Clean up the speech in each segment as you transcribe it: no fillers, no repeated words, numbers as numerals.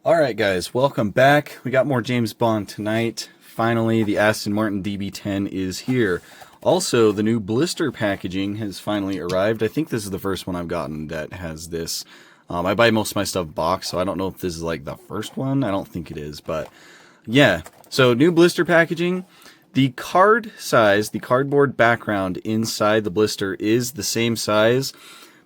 Alright guys, welcome back. We got more James Bond tonight. Finally, the Aston Martin DB10 is here. Also, the new blister packaging has finally arrived. I think this is the first one I've gotten that has this. I buy most of my stuff boxed, so I don't know if this is like the first one. I don't think it is, but yeah. So, new blister packaging. The card size, the cardboard background inside the blister is the same size.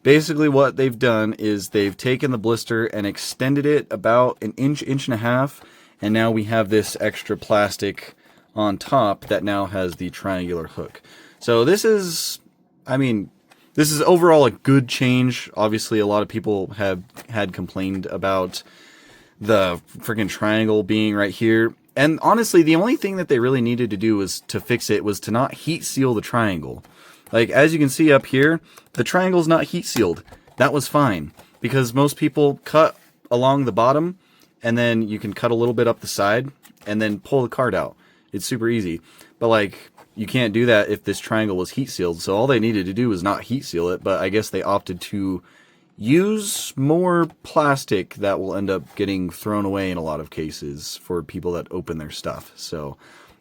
Basically what they've done is they've taken the blister and extended it about an inch, inch and a half, and now we have this extra plastic on top that now has the triangular hook. So this is, this is overall a good change. Obviously a lot of people have had complained about the freaking triangle being right here. And honestly, the only thing that they really needed to do was to fix it was to not heat seal the triangle. Like, as you can see up here, the triangle's not heat sealed. That was fine, because most people cut along the bottom, and then you can cut a little bit up the side, and then pull the card out. It's super easy. But, like, you can't do that if this triangle was heat sealed, so all they needed to do was not heat seal it, but I guess they opted to use more plastic that will end up getting thrown away in a lot of cases for people that open their stuff. So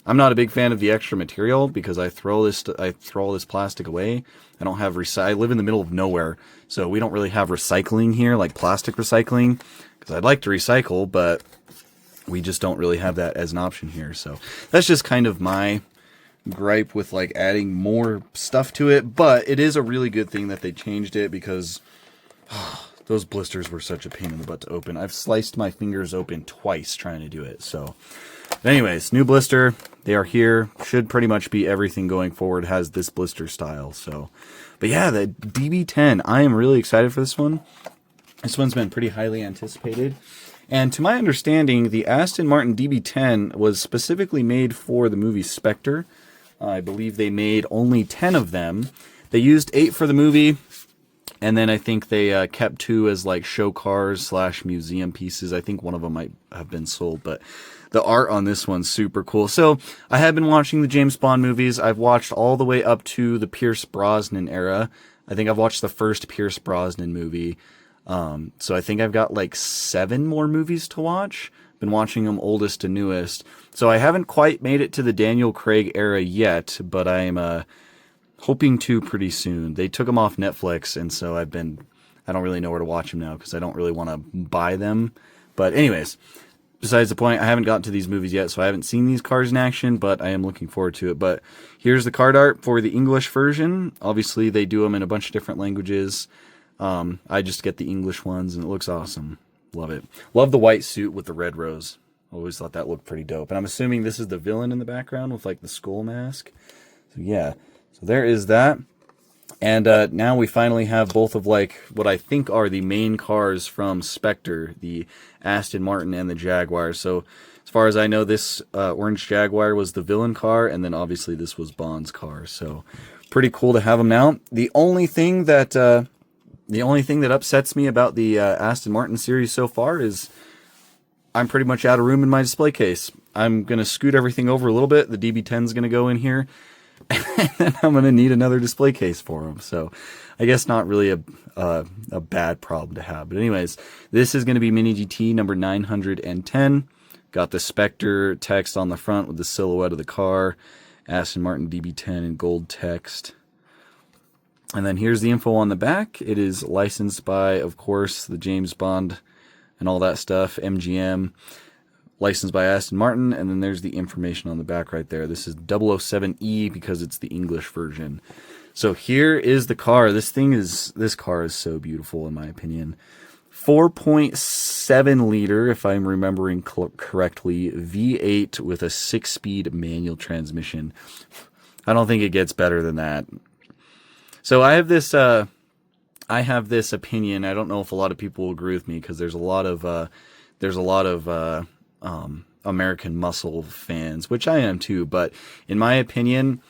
I'm not a big fan of the extra material because I throw all this plastic away. I don't have I live in the middle of nowhere, so we don't really have recycling here, like plastic recycling, because I'd like to recycle, but we just don't really have that as an option here. So that's just kind of my gripe with like adding more stuff to it, but it is a really good thing that they changed it because those blisters were such a pain in the butt to open. I've sliced my fingers open twice trying to do it, so anyways, new blister, they are here. Should pretty much be everything going forward has this blister style. So, but yeah, the DB10, I am really excited for this one. This one's been pretty highly anticipated. And to my understanding, the Aston Martin DB10 was specifically made for the movie Spectre. I believe they made only 10 of them. They used 8 for the movie, and then I think they kept 2 as like show cars / museum pieces. I think one of them might have been sold, but the art on this one's super cool. So I have been watching the James Bond movies. I've watched all the way up to the Pierce Brosnan era. I think I've watched the first Pierce Brosnan movie. So I think I've got like 7 more movies to watch. Been watching them oldest to newest. So I haven't quite made it to the Daniel Craig era yet, but I'm hoping to pretty soon. They took them off Netflix, and so I don't really know where to watch them now because I don't really want to buy them. But anyways, besides the point, I haven't gotten to these movies yet, so I haven't seen these cars in action, but I am looking forward to it. But here's the card art for the English version. Obviously, they do them in a bunch of different languages. I just get the English ones, and it looks awesome. Love it. Love the white suit with the red rose. Always thought that looked pretty dope. And I'm assuming this is the villain in the background with, like, the skull mask. So, yeah. So there is that. And now we finally have both of like what I think are the main cars from Spectre, the Aston Martin and the Jaguar. So as far as I know, this orange Jaguar was the villain car, and then obviously this was Bond's car. So pretty cool to have them now. The only thing that upsets me about the Aston Martin series so far is I'm pretty much out of room in my display case. I'm gonna scoot everything over a little bit. The DB10 is gonna go in here. And then I'm going to need another display case for them. So I guess not really a bad problem to have. But anyways, this is going to be Mini GT number 910. Got the Spectre text on the front with the silhouette of the car. Aston Martin DB10 in gold text. And then here's the info on the back. It is licensed by, of course, the James Bond and all that stuff, MGM. Licensed by Aston Martin, and then there's the information on the back right there. This is 007E because it's the English version. So here is the car. This car is so beautiful in my opinion. 4.7 liter, if I'm remembering correctly, V8 with a 6-speed manual transmission. I don't think it gets better than that. So I have this opinion. I don't know if a lot of people will agree with me because there's a lot of American muscle fans, which I am too, but in my opinion,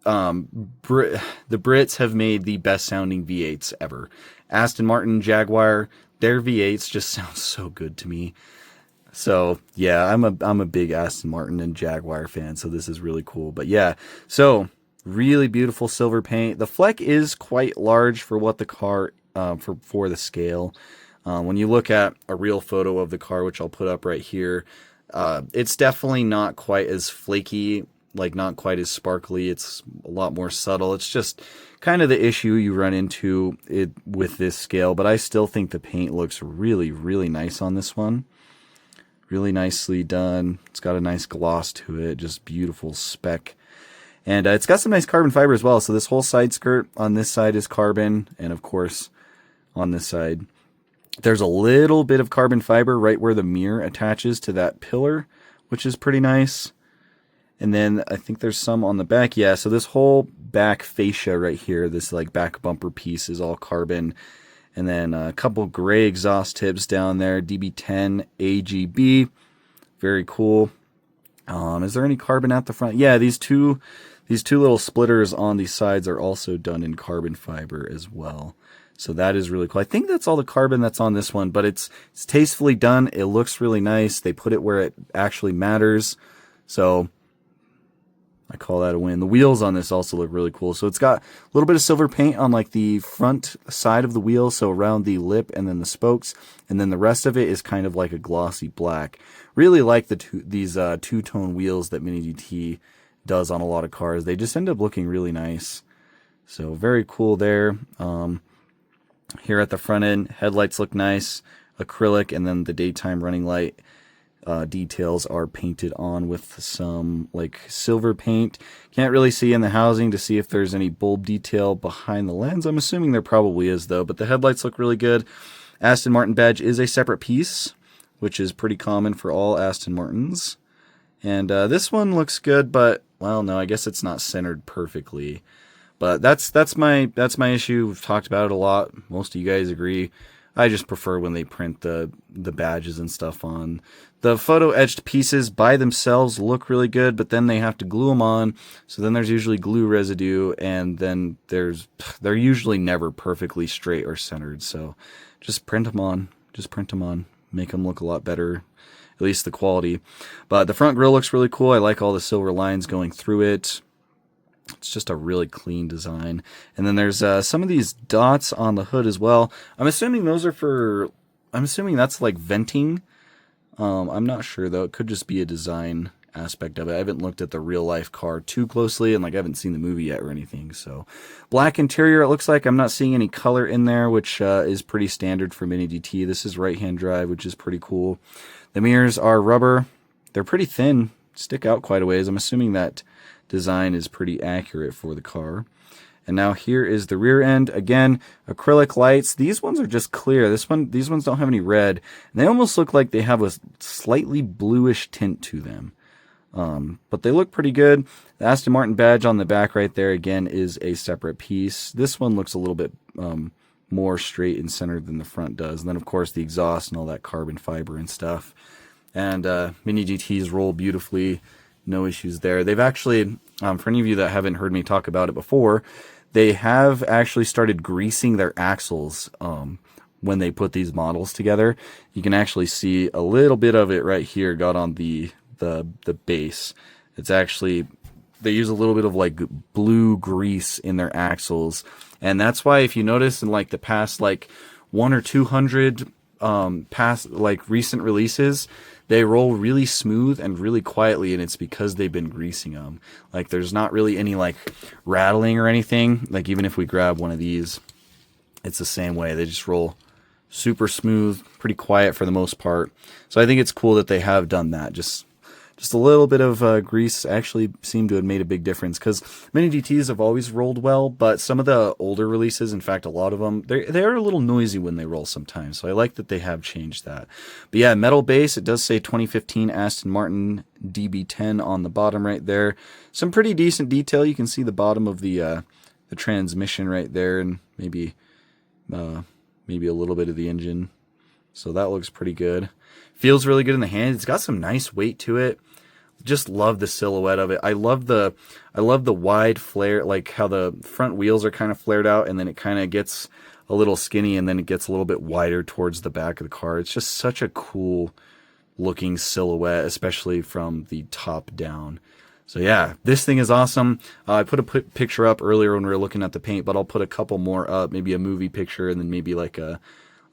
the Brits have made the best sounding V8s ever. Aston Martin, Jaguar, their V8s just sound so good to me. So yeah, I'm a big Aston Martin and Jaguar fan, so this is really cool. But yeah, so really beautiful silver paint. The Fleck is quite large for what the car, for the scale. When you look at a real photo of the car, which I'll put up right here, it's definitely not quite as flaky, like not quite as sparkly. It's a lot more subtle. It's just kind of the issue you run into it with this scale, but I still think the paint looks really, really nice on this one. Really nicely done. It's got a nice gloss to it, just beautiful spec. And it's got some nice carbon fiber as well. So this whole side skirt on this side is carbon, and of course on this side there's a little bit of carbon fiber right where the mirror attaches to that pillar, which is pretty nice. And then I think there's some on the back. Yeah, so this whole back fascia right here, this like back bumper piece is all carbon. And then a couple gray exhaust tips down there, DB10 AGB. Very cool. Is there any carbon at the front? Yeah, these two little splitters on these sides are also done in carbon fiber as well. So that is really cool. I think that's all the carbon that's on this one, but it's tastefully done. It looks really nice. They put it where it actually matters. So I call that a win. The wheels on this also look really cool. So it's got a little bit of silver paint on like the front side of the wheel, so around the lip and then the spokes, and then the rest of it is kind of like a glossy black. Really like these two-tone wheels that Mini GT does on a lot of cars. They just end up looking really nice. So very cool there. Here at the front end, headlights look nice, acrylic, and then the daytime running light details are painted on with some like silver paint. Can't really see in the housing to see if there's any bulb detail behind the lens. I'm assuming there probably is though, but the headlights look really good. Aston Martin badge is a separate piece, which is pretty common for all Aston Martins. And this one looks good, but well, no, I guess it's not centered perfectly. But that's my issue. We've talked about it a lot. Most of you guys agree. I just prefer when they print the badges and stuff on. The photo etched pieces by themselves look really good, but then they have to glue them on. So then there's usually glue residue, and then they're usually never perfectly straight or centered. So just print them on. Just print them on. Make them look a lot better, at least the quality. But the front grille looks really cool. I like all the silver lines going through it. It's just a really clean design. And then there's some of these dots on the hood as well. I'm assuming those are I'm assuming that's like venting. I'm not sure though. It could just be a design aspect of it. I haven't looked at the real life car too closely, and like I haven't seen the movie yet or anything. So black interior, it looks like. I'm not seeing any color in there, which is pretty standard for Mini GT. This is right-hand drive, which is pretty cool. The mirrors are rubber. They're pretty thin, stick out quite a ways. I'm assuming that design is pretty accurate for the car. And now here is the rear end. Again, acrylic lights. These ones are just clear. These ones don't have any red. And they almost look like they have a slightly bluish tint to them. But they look pretty good. The Aston Martin badge on the back right there, again, is a separate piece. This one looks a little bit more straight and centered than the front does. And then, of course, the exhaust and all that carbon fiber and stuff. And Mini GTs roll beautifully. No issues there. They've actually, for any of you that haven't heard me talk about it before, they have actually started greasing their axles when they put these models together. You can actually see a little bit of it right here got on the base. It's actually, they use a little bit of like blue grease in their axles. And that's why if you notice in like the past like 100 or 200 past like recent releases, they roll really smooth and really quietly, and it's because they've been greasing them. Like there's not really any like rattling or anything. Like even if we grab one of these, it's the same way. They just roll super smooth, pretty quiet for the most part. So I think it's cool that they have done that. Just a little bit of grease actually seemed to have made a big difference, because Mini GTs have always rolled well, but some of the older releases, in fact a lot of them, they are a little noisy when they roll sometimes, so I like that they have changed that. But yeah, metal base, it does say 2015 Aston Martin DB10 on the bottom right there. Some pretty decent detail. You can see the bottom of the transmission right there, and maybe a little bit of the engine. So that looks pretty good. Feels really good in the hand. It's got some nice weight to it. Just love the silhouette of it. I love the wide flare, like how the front wheels are kind of flared out, and then it kind of gets a little skinny, and then it gets a little bit wider towards the back of the car. It's just such a cool looking silhouette, especially from the top down. So yeah, this thing is awesome. I put a picture up earlier when we were looking at the paint, but I'll put a couple more up, maybe a movie picture, and then maybe like a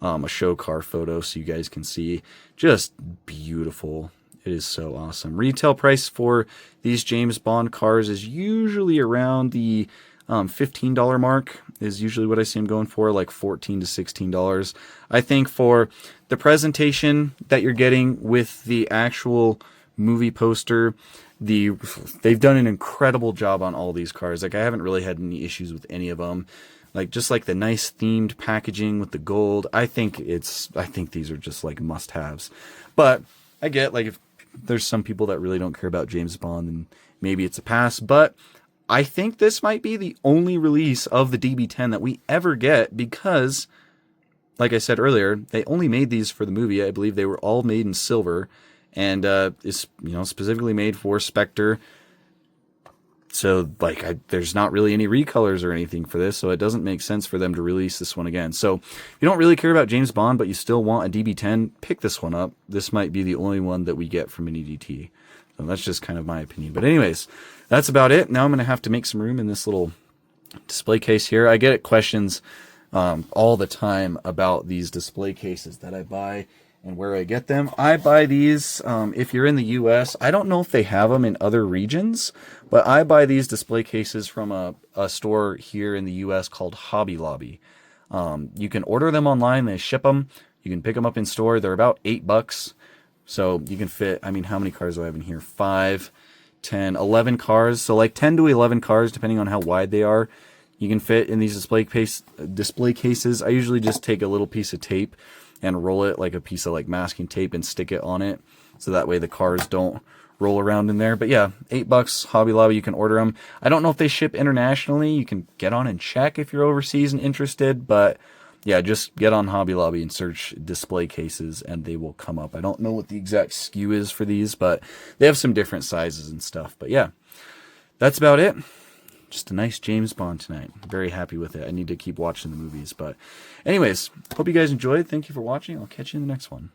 a show car photo so you guys can see. Just beautiful. It is so awesome. Retail price for these James Bond cars is usually around the $15 mark is usually what I see them going for, like $14 to $16. I think for the presentation that you're getting with the actual movie poster, they've done an incredible job on all these cars. Like, I haven't really had any issues with any of them. Like, just like the nice themed packaging with the gold. I think these are just like must-haves. But I get, like, if there's some people that really don't care about James Bond, and maybe it's a pass. But I think this might be the only release of the DB10 that we ever get, because, like I said earlier, they only made these for the movie. I believe they were all made in silver, and is, you know, specifically made for Spectre. So, like, there's not really any recolors or anything for this, so it doesn't make sense for them to release this one again. So, if you don't really care about James Bond, but you still want a DB10, pick this one up. This might be the only one that we get from an EDT. So that's just kind of my opinion. But anyways, that's about it. Now I'm going to have to make some room in this little display case here. I get questions all the time about these display cases that I buy and where I get them. I buy these if you're in the US. I don't know if they have them in other regions, but I buy these display cases from a store here in the US called Hobby Lobby. You can order them online. They ship them. You can pick them up in store. They're about $8. So you can fit, I mean, how many cars do I have in here? 5, 10, 11 cars. So like 10 to 11 cars, depending on how wide they are, you can fit in these display cases. I usually just take a little piece of tape and roll it like a piece of like masking tape and stick it on it, so that way the cars don't roll around in there. But yeah, $8, Hobby Lobby, you can order them. I don't know if they ship internationally. You can get on and check if you're overseas and interested, but yeah, just get on Hobby Lobby and search display cases and they will come up. I don't know what the exact SKU is for these, but they have some different sizes and stuff. But yeah, that's about it. Just a nice James Bond tonight. Very happy with it. I need to keep watching the movies. But anyways, hope you guys enjoyed. Thank you for watching. I'll catch you in the next one.